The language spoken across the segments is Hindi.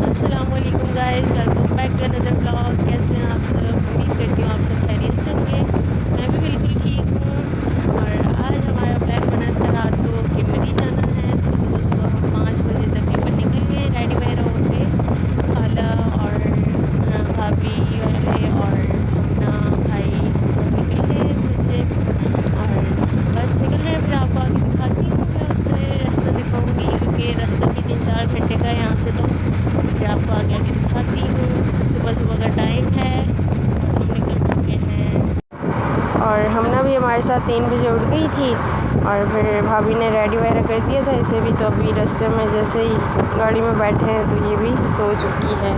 अस्सलामुअलैकुम guys, welcome back to another blog. कैसे हैं आप सब? उम्मीद करती हूँ आप सब खैरियत से होंगे। मैं भी बिल्कुल ठीक हूँ। और आज हमारा प्लान बना था रात को कि मरी जाना है, तो सुबह सुबह हम 5 बजे तकरीबन निकल गए रेडी वगैरह होके। खाला और भाभी वाले और अपना भाई हम सब निकल गए नीचे और बस निकल रहे हैं। फिर आपको आगे दिखाती हूँ, क्या होता है रास्ता दिखाऊँगी, क्योंकि रास्ता भी 3-4 घंटे का है यहाँ से। तो फिर आपको आगे आगे दिखाती हूँ। सुबह सुबह का टाइम है और हम निकल चुके हैं। और हमना भी हमारे साथ 3 बजे उठ गई थी और फिर भाभी ने रेडी वगैरह कर दिया था इसे भी। तो अभी रास्ते में जैसे ही गाड़ी में बैठे हैं तो ये भी सो चुकी है।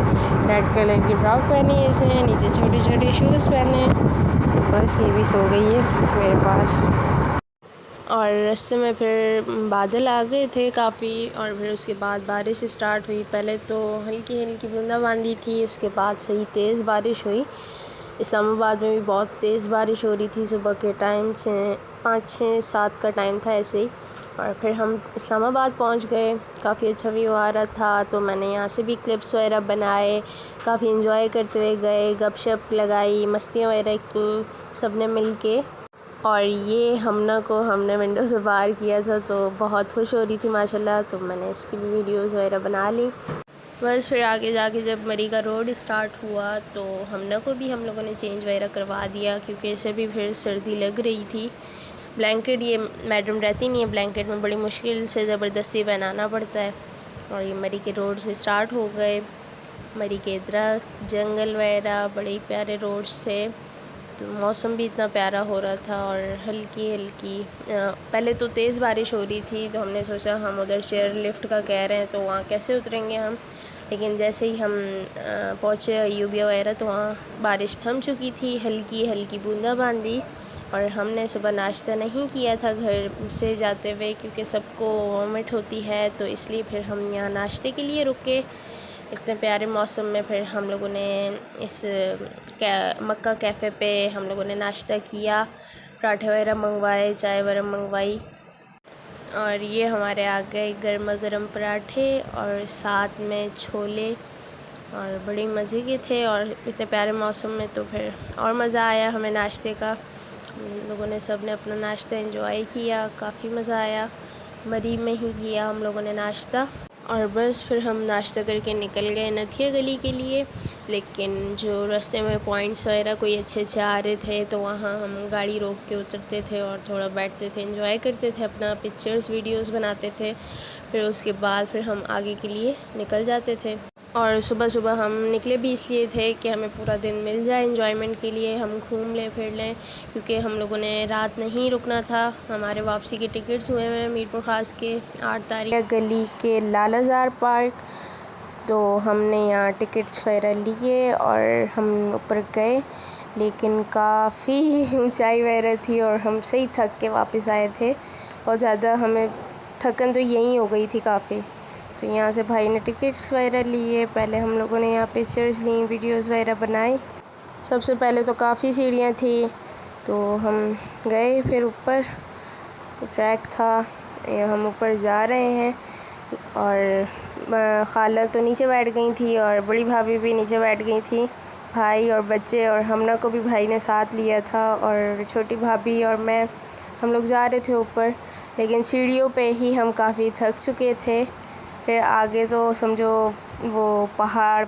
रेड कलर की फ्रॉक पहनी है इसे, नीचे छोटे छोटे शूज़ पहने। बस ये भी सो गई है मेरे पास। और रास्ते में फिर बादल आ गए थे काफ़ी और फिर उसके बाद बारिश स्टार्ट हुई। पहले तो हल्की हल्की बूंदाबांदी थी, उसके बाद सही तेज़ बारिश हुई। इस्लामाबाद में भी बहुत तेज़ बारिश हो रही थी सुबह के टाइम से, 5-6-7 का टाइम था ऐसे ही। और फिर हम इस्लामाबाद पहुंच गए। काफ़ी अच्छा व्यू आ रहा था, तो मैंने यहाँ से भी क्लिप्स वगैरह बनाए। काफ़ी इन्जॉय करते हुए गए, गपशप लगाई, मस्तियाँ वगैरह की सब ने मिल के। और ये हमने विंडो से बाहर किया था, तो बहुत खुश हो रही थी माशाल्लाह। तो मैंने इसकी भी वीडियोज़ वगैरह बना ली। बस फिर आगे जाके जब मरी का रोड स्टार्ट हुआ तो हम लोगों ने चेंज वगैरह करवा दिया, क्योंकि इसे भी फिर सर्दी लग रही थी। ब्लैंकेट ये मैडम रहती नहीं है, ब्लैंकेट में बड़ी मुश्किल से ज़बरदस्ती पहनाना पड़ता है। और ये मरी के रोड से स्टार्ट हो गए। मरी के दरख्त, जंगल वगैरह, बड़े प्यारे रोड्स थे। तो मौसम भी इतना प्यारा हो रहा था और हल्की हल्की पहले तो तेज़ बारिश हो रही थी, तो हमने सोचा हम उधर शेयर लिफ्ट का कह रहे हैं तो वहाँ कैसे उतरेंगे हम। लेकिन जैसे ही हम पहुँचे अयूबिया वगैरह तो वहाँ बारिश थम चुकी थी, हल्की हल्की बूंदाबांदी। और हमने सुबह नाश्ता नहीं किया था घर से जाते हुए, क्योंकि सबको वॉमिट होती है, तो इसलिए फिर हम यहाँ नाश्ते के लिए रुके। इतने प्यारे मौसम में फिर हम लोगों ने इस मक्का कैफ़े पे हम लोगों ने नाश्ता किया, पराठे वगैरह मंगवाए, चाय वगैरह मंगवाई। और ये हमारे आ गए गर्मा गर्म पराठे और साथ में छोले, और बड़ी मज़े के थे। और इतने प्यारे मौसम में तो फिर और मज़ा आया हमें नाश्ते का। हम लोगों ने सब ने अपना नाश्ता एंजॉय किया, काफ़ी मज़ा आया। मरी में ही किया हम लोगों ने नाश्ता। और बस फिर हम नाश्ता करके निकल गए नथिया गली के लिए। लेकिन जो रास्ते में पॉइंट्स वगैरह कोई अच्छे अच्छे आ रहे थे, तो वहाँ हम गाड़ी रोक के उतरते थे और थोड़ा बैठते थे, एंजॉय करते थे, अपना पिक्चर्स वीडियोस बनाते थे। फिर उसके बाद फिर हम आगे के लिए निकल जाते थे। और सुबह सुबह हम निकले भी इसलिए थे कि हमें पूरा दिन मिल जाए एंजॉयमेंट के लिए, हम घूम लें फिर लें, क्योंकि हम लोगों ने रात नहीं रुकना था। हमारे वापसी के टिकट्स हुए हैं मीरपुर ख़ास के 8 तारीख गली के लालाजार पार्क। तो हमने यहाँ टिकट्स वगैरह लिए और हम ऊपर गए, लेकिन काफ़ी ऊंचाई वगैरह थी और हम सही थक के वापस आए थे। और ज़्यादा हमें थकन तो यहीं हो गई थी काफ़ी। तो यहाँ से भाई ने टिकट्स वगैरह लिए, पहले हम लोगों ने यहाँ पिक्चर्स ली, वीडियोस वगैरह बनाई। सबसे पहले तो काफ़ी सीढ़ियाँ थी, तो हम गए फिर ऊपर, ट्रैक था, हम ऊपर जा रहे हैं। और खाला तो नीचे बैठ गई थी और बड़ी भाभी भी नीचे बैठ गई थी, भाई और बच्चे, और हमना को भी भाई ने साथ लिया था। और छोटी भाभी और मैं, हम लोग जा रहे थे ऊपर, लेकिन सीढ़ियों पे ही हम काफ़ी थक चुके थे। फिर आगे तो समझो वो पहाड़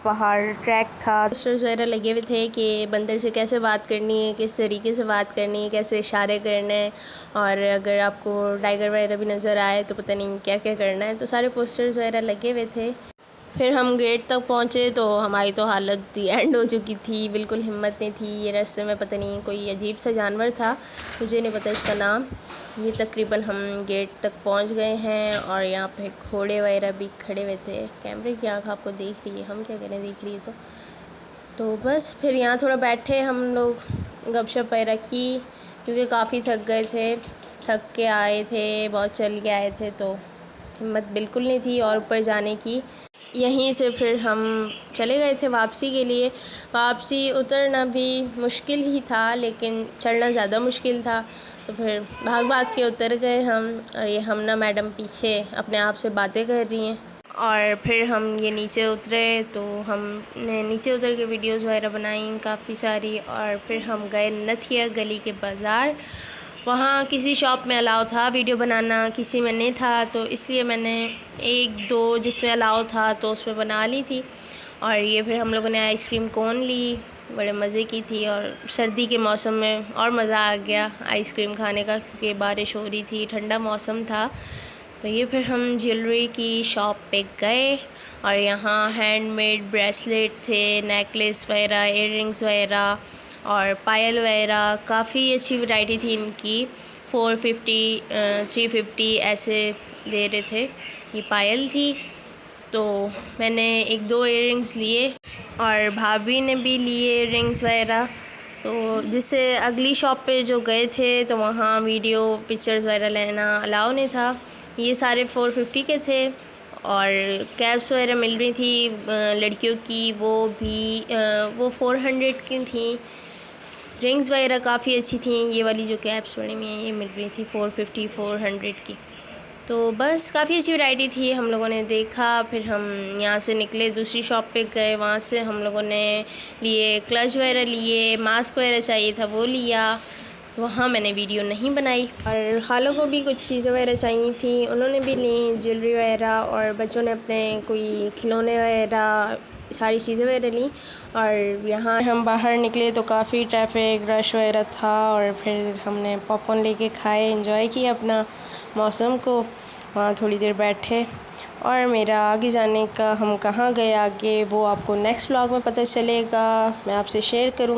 ट्रैक था। पोस्टर्स वगैरह लगे हुए थे कि बंदर से कैसे बात करनी है, किस तरीके से बात करनी है, कैसे इशारे करने हैं, और अगर आपको टाइगर वगैरह भी नज़र आए तो पता नहीं क्या क्या करना है। तो सारे पोस्टर्स वगैरह लगे हुए थे। फिर हम गेट तक पहुँचे तो हमारी तो हालत एंड हो चुकी थी, बिल्कुल हिम्मत नहीं थी। ये रास्ते में पता नहीं कोई अजीब सा जानवर था, मुझे नहीं पता इसका नाम। ये तकरीबन हम गेट तक पहुंच गए हैं और यहाँ पे घोड़े वगैरह भी खड़े हुए थे। कैमरे की आँख आपको देख रही है, हम क्या करें, देख रही है तो बस फिर यहाँ थोड़ा बैठे हम लोग, गपशप वगैरह की, क्योंकि काफ़ी थक गए थे, थक के आए थे, बहुत चल के आए थे, तो हिम्मत बिल्कुल नहीं थी और ऊपर जाने की। यहीं से फिर हम चले गए थे वापसी के लिए। वापसी उतरना भी मुश्किल ही था, लेकिन चढ़ना ज़्यादा मुश्किल था, तो फिर भाग भाग के उतर गए हम। और ये हमना मैडम पीछे अपने आप से बातें कर रही हैं। और फिर हम ये नीचे उतरे तो हमने नीचे उतर के वीडियोज़ वगैरह बनाई काफ़ी सारी। और फिर हम गए नथिया गली के बाज़ार। वहाँ किसी शॉप में अलाउ था वीडियो बनाना, किसी में नहीं था, तो इसलिए मैंने एक दो जिसमें अलाउ था तो उसमें बना ली थी। और ये फिर हम लोगों ने आइसक्रीम कोन ली, बड़े मज़े की थी। और सर्दी के मौसम में और मज़ा आ गया आइसक्रीम खाने का, क्योंकि बारिश हो रही थी, ठंडा मौसम था। तो ये फिर हम ज्वेलरी की शॉप पे गए और यहाँ हैंडमेड ब्रेसलेट थे, नेकलेस वगैरह, इयररिंग्स वगैरह और पायल वगैरह, काफ़ी अच्छी वैरायटी थी इनकी। 450 350 ऐसे दे रहे थे। ये पायल थी, तो मैंने एक दो इयररिंग्स लिए और भाभी ने भी लिए इयररिंग्स वगैरह। तो जिससे अगली शॉप पे जो गए थे तो वहाँ वीडियो पिक्चर्स वगैरह लेना अलाउ नहीं था। ये सारे 450 के थे। और कैप्स वगैरह मिल रही थी लड़कियों की, वो भी वो 400 की थी। रिंग्स वगैरह काफ़ी अच्छी थी। ये वाली जो कैप्स बनी हुई हैं ये मिल रही थी 450 400 की। तो बस काफ़ी अच्छी वैरायटी थी। हम लोगों ने देखा, फिर हम यहाँ से निकले, दूसरी शॉप पे गए। वहाँ से हम लोगों ने लिए क्लच वगैरह लिए, मास्क वगैरह चाहिए था वो लिया। वहाँ मैंने वीडियो नहीं बनाई। और खालों को भी कुछ चीज़ें वगैरह चाहिए थी, उन्होंने भी ली, ज्वेलरी वगैरह। और बच्चों ने अपने कोई खिलौने वगैरह, सारी चीज़ें वगैरह ली। और यहाँ हम बाहर निकले तो काफ़ी ट्रैफिक रश वगैरह था। और फिर हमने पॉपकॉर्न लेके खाए, एंजॉय किया अपना मौसम को। वहाँ थोड़ी देर बैठे। और मेरा आगे जाने का, हम कहाँ गए आगे, वो आपको नेक्स्ट व्लॉग में पता चलेगा, मैं आपसे शेयर करूँगी।